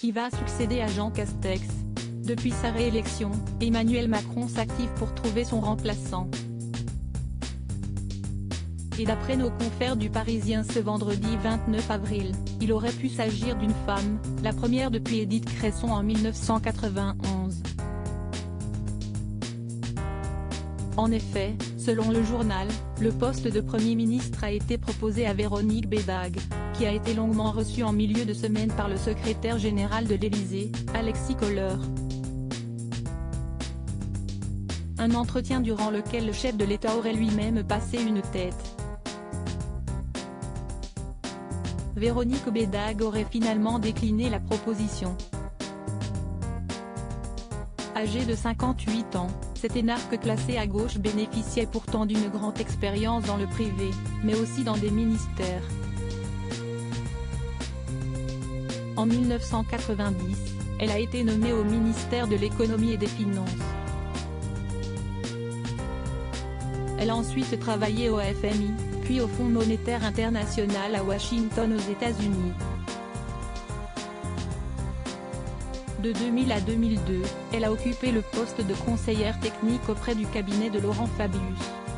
qui va succéder à Jean Castex. Depuis sa réélection, Emmanuel Macron s'active pour trouver son remplaçant. Et d'après nos confrères du Parisien ce vendredi 29 avril, il aurait pu s'agir d'une femme, la première depuis Édith Cresson en 1991. En effet, selon le journal, le poste de Premier ministre a été proposé à Véronique Bédague, qui a été longuement reçue en milieu de semaine par le secrétaire général de l'Élysée, Alexis Kohler. Un entretien durant lequel le chef de l'État aurait lui-même passé une tête. Véronique Bédague aurait finalement décliné la proposition. Âgée de 58 ans, cette énarque classée à gauche bénéficiait pourtant d'une grande expérience dans le privé, mais aussi dans des ministères. En 1990, elle a été nommée au ministère de l'Économie et des Finances. Elle a ensuite travaillé au FMI, puis au Fonds monétaire international à Washington aux États-Unis. De 2000 à 2002, elle a occupé le poste de conseillère technique auprès du cabinet de Laurent Fabius,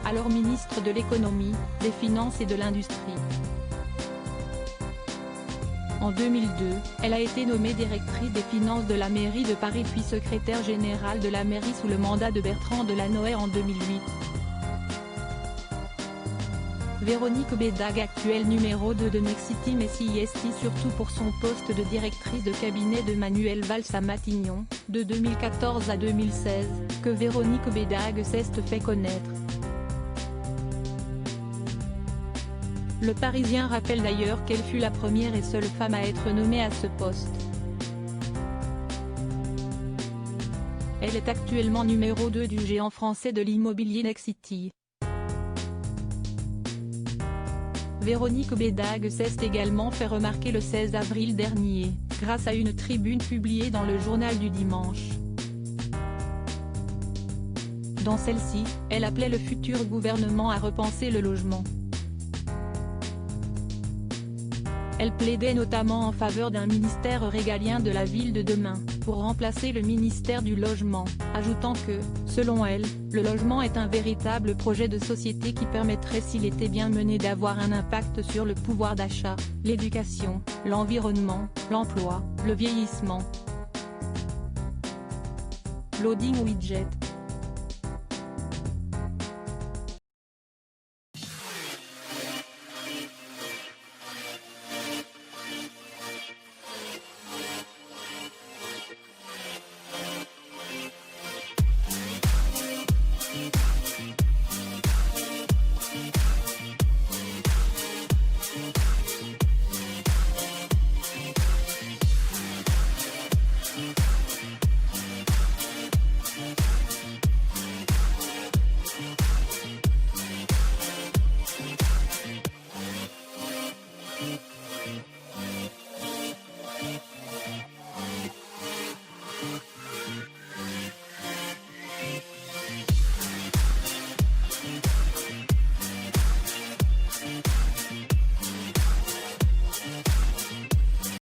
alors ministre de l'Économie, des Finances et de l'Industrie. En 2002, elle a été nommée directrice des finances de la mairie de Paris puis secrétaire générale de la mairie sous le mandat de Bertrand Delanoë en 2008. Véronique Bédague, actuelle numéro 2 de Nexity mais CIST surtout pour son poste de directrice de cabinet de Manuel Valls à Matignon, de 2014 à 2016, que Véronique Bédague s'est fait connaître. Le Parisien rappelle d'ailleurs qu'elle fut la première et seule femme à être nommée à ce poste. Elle est actuellement numéro 2 du géant français de l'immobilier Nexity. Véronique Bédague s'est également fait remarquer le 16 avril dernier, grâce à une tribune publiée dans le Journal du Dimanche. Dans celle-ci, elle appelait le futur gouvernement à repenser le logement. Elle plaidait notamment en faveur d'un ministère régalien de la ville de demain, pour remplacer le ministère du Logement, ajoutant que, selon elle, le logement est un véritable projet de société qui permettrait s'il était bien mené d'avoir un impact sur le pouvoir d'achat, l'éducation, l'environnement, l'emploi, le vieillissement. Loading Widget.